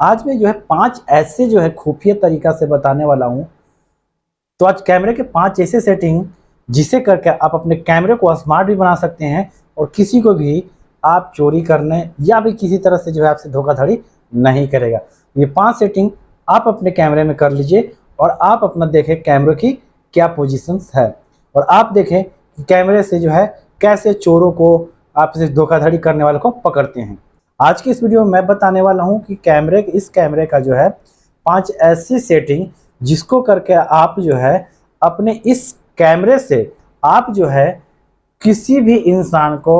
आज मैं जो है 5 ऐसे जो है खुफिया तरीका से बताने वाला हूँ। तो आज कैमरे के 5 ऐसे सेटिंग जिसे करके आप अपने कैमरे को स्मार्ट भी बना सकते हैं और किसी को भी आप चोरी करने या भी किसी तरह से जो है आपसे धोखाधड़ी नहीं करेगा। ये 5 सेटिंग आप अपने कैमरे में कर लीजिए और आप अपना देखें कैमरे की क्या पोजीशंस है और आप देखें कि कैमरे से जो है कैसे चोरों को आपसे धोखाधड़ी करने वालों को पकड़ते हैं। आज की इस वीडियो में मैं बताने वाला हूं कि इस कैमरे का जो है 5 ऐसी सेटिंग जिसको करके आप जो है अपने इस कैमरे से आप जो है किसी भी इंसान को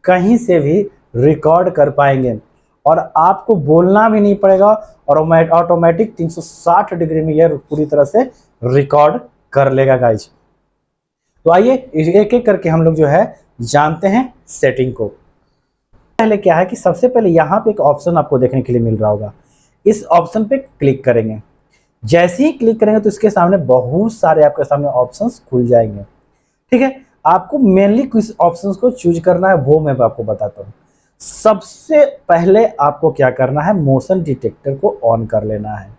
कहीं से भी रिकॉर्ड कर पाएंगे और आपको बोलना भी नहीं पड़ेगा और ऑटोमेटिक 360 डिग्री में यह पूरी तरह से रिकॉर्ड कर लेगा गाइज। तो आइए एक एक करके हम लोग जो है जानते हैं सेटिंग को। पहले क्या है कि सबसे पहले यहाँ पे एक ऑप्शन आपको देखने के लिए मिल रहा होगा, इस ऑप्शन पे क्लिक करेंगे। जैसे ही क्लिक करेंगे तो इसके सामने बहुत सारे आपके सामने ऑप्शंस खुल जाएंगे। ठीक है, आपको मेनली किस ऑप्शंस को चूज करना है वो मैं आपको बताता हूँ। सबसे पहले आपको क्या करना है, मोशन डिटेक्टर को ऑन कर लेना है।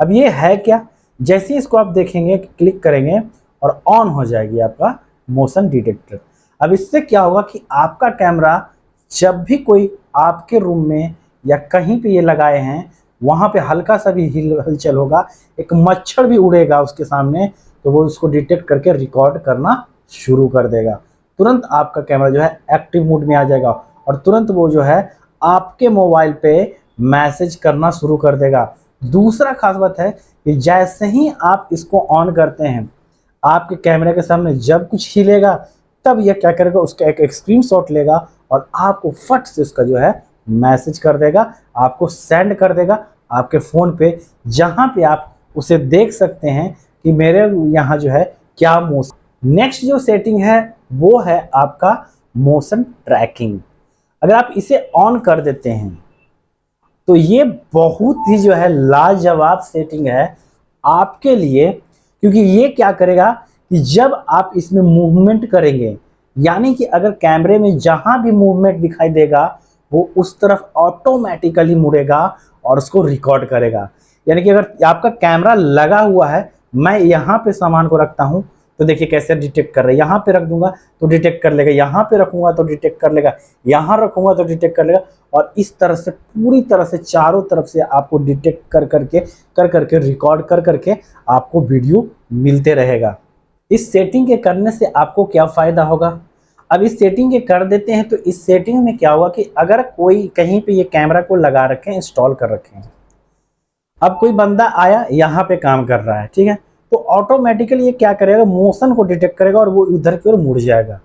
अब ये है क्या, जैसे ही इसको आप देखेंगे क्लिक करेंगे और ऑन हो जाएगी आपका मोशन डिटेक्टर। अब इससे क्या होगा कि आपका कैमरा जब भी कोई आपके रूम में या कहीं पे ये लगाए हैं वहां पे हल्का सा भी हलचल होगा, एक मच्छर भी उड़ेगा उसके सामने, तो वो उसको डिटेक्ट करके रिकॉर्ड करना शुरू कर देगा। तुरंत आपका कैमरा जो है एक्टिव मोड में आ जाएगा और तुरंत वो जो है आपके मोबाइल पे मैसेज करना शुरू कर देगा। दूसरा खास बात है कि जैसे ही आप इसको ऑन करते हैं आपके कैमरे के सामने जब कुछ हिलेगा तब यह क्या करेगा, उसका एक स्क्रीनशॉट लेगा और आपको फट से उसका जो है मैसेज कर देगा, आपको सेंड कर देगा आपके फ़ोन पे, जहां पे आप उसे देख सकते हैं कि मेरे यहाँ जो है क्या मोशन। नेक्स्ट जो सेटिंग है वो है आपका मोशन ट्रैकिंग। अगर आप इसे ऑन कर देते हैं तो ये बहुत ही जो है लाजवाब सेटिंग है आपके लिए, क्योंकि ये क्या करेगा कि जब आप इसमें मूवमेंट करेंगे, यानी कि अगर कैमरे में जहां भी मूवमेंट दिखाई देगा वो उस तरफ ऑटोमेटिकली मुड़ेगा और उसको रिकॉर्ड करेगा। यानी कि अगर आपका कैमरा लगा हुआ है, मैं यहाँ पे सामान को रखता हूँ तो देखिए कैसे डिटेक्ट कर रहा है, यहाँ पे रख दूंगा तो डिटेक्ट कर लेगा, यहाँ पे रखूंगा तो डिटेक्ट कर लेगा, यहाँ रखूंगा तो डिटेक्ट कर लेगा, और इस तरह से पूरी तरह से चारों तरफ से आपको डिटेक्ट कर करके रिकॉर्ड कर करके आपको वीडियो मिलते रहेगा। इस सेटिंग के करने से आपको क्या फायदा होगा, अब इस सेटिंग के कर देते हैं तो इस सेटिंग में क्या होगा कि अगर कोई कहीं पे ये कैमरा को लगा रखे हैं, इंस्टॉल कर रखे हैं, अब कोई बंदा आया यहाँ पे काम कर रहा है, ठीक है, तो ऑटोमेटिकली ये क्या करेगा, मोशन को डिटेक्ट करेगा और वो इधर की ओर मुड़ जाएगा।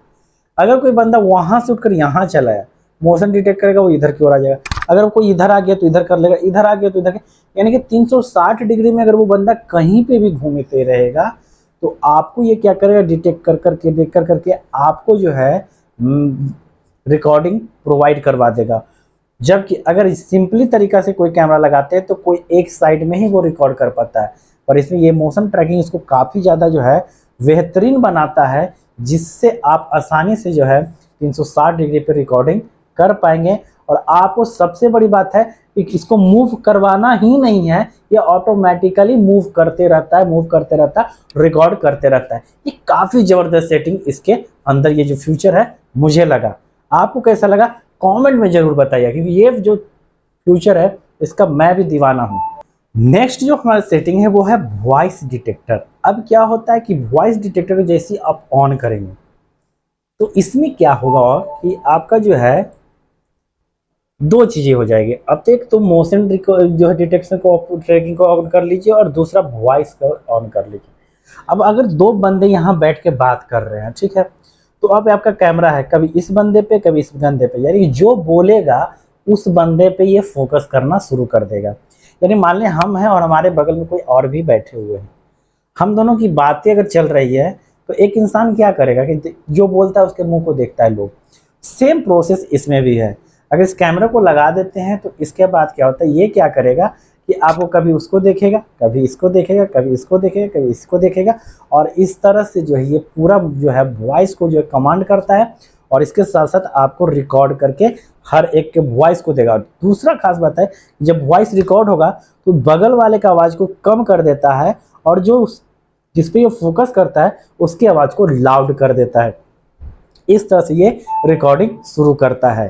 अगर कोई बंदा वहां से उठकर यहाँ चला है, मोशन डिटेक्ट करेगा, वो इधर की ओर आ जाएगा। अगर कोई इधर आ गया तो इधर कर लेगा, इधर आ गया तो इधर, यानी कि 360 डिग्री में अगर वो बंदा कहीं पे भी घूमते रहेगा तो आपको ये क्या करेगा, डिटेक्ट कर करके आपको जो है रिकॉर्डिंग प्रोवाइड करवा देगा। जबकि अगर सिंपली तरीका से कोई कैमरा लगाते हैं तो कोई एक साइड में ही वो रिकॉर्ड कर पाता है, पर इसमें ये मोशन ट्रैकिंग इसको काफ़ी ज़्यादा जो है बेहतरीन बनाता है, जिससे आप आसानी से जो है 360 डिग्री पे रिकॉर्डिंग कर पाएंगे। और आपको सबसे बड़ी बात है कि इसको मूव करवाना ही नहीं है, ये ऑटोमेटिकली मूव करते रहता है, रिकॉर्ड करते रहता है। ये काफ़ी ज़बरदस्त सेटिंग इसके अंदर ये जो फीचर है मुझे लगा। आपको कैसा लगा कमेंट में ज़रूर बताइए, क्योंकि ये जो फीचर है इसका मैं भी दीवाना हूँ। नेक्स्ट जो हमारा सेटिंग है वो है वॉइस डिटेक्टर। अब क्या होता है कि वॉइस डिटेक्टर को जैसे ही आप ऑन करेंगे तो इसमें क्या होगा कि आपका जो है दो चीज़ें हो जाएगी। अब तो एक तो मोशन जो है डिटेक्शन को ट्रैकिंग को ऑन कर लीजिए और दूसरा वॉइस को ऑन कर लीजिए। अब अगर दो बंदे यहाँ बैठ के बात कर रहे हैं, ठीक है, तो अब आपका कैमरा है कभी इस बंदे पे कभी इस बंदे पे, यानी जो बोलेगा उस बंदे पे ये फोकस करना शुरू कर देगा। यानी मान लें हम हैं और हमारे बगल में कोई और भी बैठे हुए हैं, हम दोनों की बातें अगर चल रही है तो एक इंसान क्या करेगा कि जो बोलता है उसके मुंह को देखता है लोग। सेम प्रोसेस इसमें भी है। अगर इस कैमरा को लगा देते हैं तो इसके बाद क्या होता है, ये क्या करेगा कि आपको कभी उसको देखेगा, कभी इसको देखेगा, कभी इसको देखेगा, कभी इसको देखेगा, और इस तरह से जो है ये पूरा जो है वॉइस को जो कमांड करता है और इसके साथ साथ आपको रिकॉर्ड करके हर एक के वॉइस को देगा। दूसरा खास बात है, जब वॉइस रिकॉर्ड होगा तो बगल वाले का आवाज़ को कम कर देता है और जो जिस पे ये फोकस करता है उसकी आवाज़ को लाउड कर देता है। इस तरह से ये रिकॉर्डिंग शुरू करता है।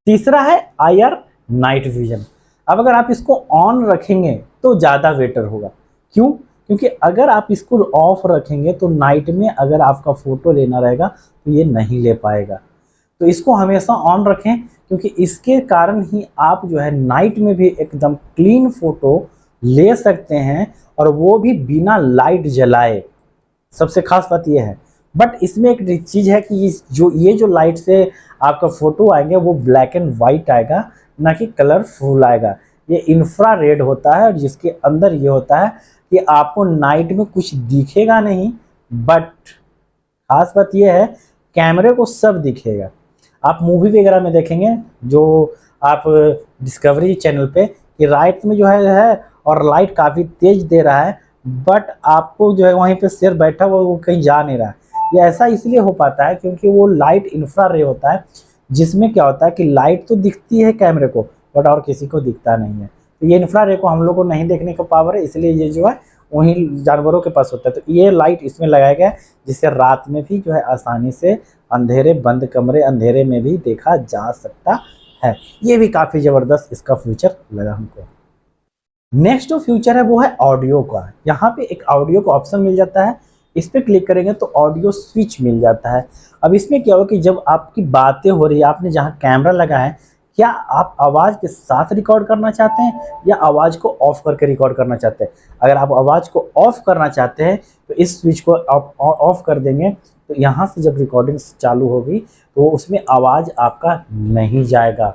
तीसरा है IR नाइट विजन। अब अगर आप इसको ऑन रखेंगे तो ज़्यादा बेटर होगा। क्यों? क्योंकि अगर आप इसको ऑफ रखेंगे तो नाइट में अगर आपका फ़ोटो लेना रहेगा तो ये नहीं ले पाएगा। तो इसको हमेशा ऑन रखें, क्योंकि इसके कारण ही आप जो है नाइट में भी एकदम क्लीन फ़ोटो ले सकते हैं, और वो भी बिना लाइट जलाए। सबसे खास बात ये है। बट इसमें एक चीज़ है कि ये जो लाइट से आपका फ़ोटो आएंगे वो ब्लैक एंड वाइट आएगा, ना कि कलरफुल आएगा। ये इंफ्रारेड होता है, और जिसके अंदर ये होता है कि आपको नाइट में कुछ दिखेगा नहीं, बट खास बात ये है कैमरे को सब दिखेगा। आप मूवी वगैरह में देखेंगे, जो आप डिस्कवरी चैनल पे, कि रात में जो है और लाइट काफ़ी तेज दे रहा है, बट आपको जो है वहीं पे शेर बैठा हुआ वो कहीं जा नहीं रहा है। ये ऐसा इसलिए हो पाता है क्योंकि वो लाइट इंफ्रारेड होता है, जिसमें क्या होता है कि लाइट तो दिखती है कैमरे को, बट और किसी को दिखता नहीं है। तो ये इंफ्रारेड को हम लोग को नहीं देखने का पावर है, इसलिए ये जो है वहीं जानवरों के पास होता है। तो ये लाइट इसमें लगाया गया है, जिससे रात में भी जो है आसानी से अंधेरे बंद कमरे अंधेरे में भी देखा जा सकता है। ये भी काफ़ी ज़बरदस्त इसका फीचर लगा हमको। नेक्स्ट जो फीचर है वो है ऑडियो का। यहाँ पे एक ऑडियो का ऑप्शन मिल जाता है, इस पर क्लिक करेंगे तो ऑडियो स्विच मिल जाता है। अब इसमें क्या होगा कि जब आपकी बातें हो रही है, आपने जहाँ कैमरा लगा है, क्या आप आवाज़ के साथ रिकॉर्ड करना चाहते हैं या आवाज़ को ऑफ करके रिकॉर्ड करना चाहते हैं। अगर आप आवाज़ को ऑफ करना चाहते हैं तो इस स्विच को आप ऑफ कर देंगे, तो यहाँ से जब रिकॉर्डिंग चालू होगी तो उसमें आवाज़ आपका नहीं जाएगा।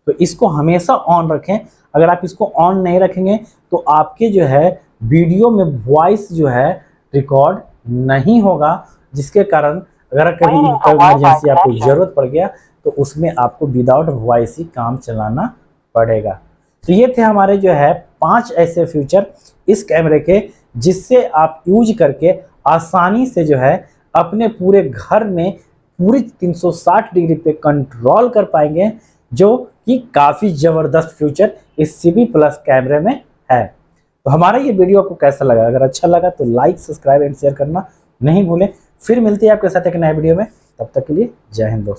तो इसको हमेशा ऑन रखें। अगर आप इसको ऑन नहीं रखेंगे तो आपके जो है वीडियो में वॉइस जो है रिकॉर्ड नहीं होगा, जिसके कारण अगर कभी इमरजेंसी आपको ज़रूरत पड़ गया तो उसमें आपको विदाउट वॉइस ही काम चलाना पड़ेगा। तो ये थे हमारे जो है 5 ऐसे फीचर इस कैमरे के, जिससे आप यूज करके आसानी से जो है अपने पूरे घर में पूरी 360 डिग्री पे कंट्रोल कर पाएंगे, जो कि काफ़ी ज़बरदस्त फीचर इस CP Plus कैमरे में है। तो हमारा ये वीडियो आपको कैसा लगा? अगर अच्छा लगा तो लाइक, सब्सक्राइब एंड शेयर करना नहीं भूलें। फिर मिलते हैं आपके साथ एक नए वीडियो में, तब तक के लिए जय हिंद दोस्तों।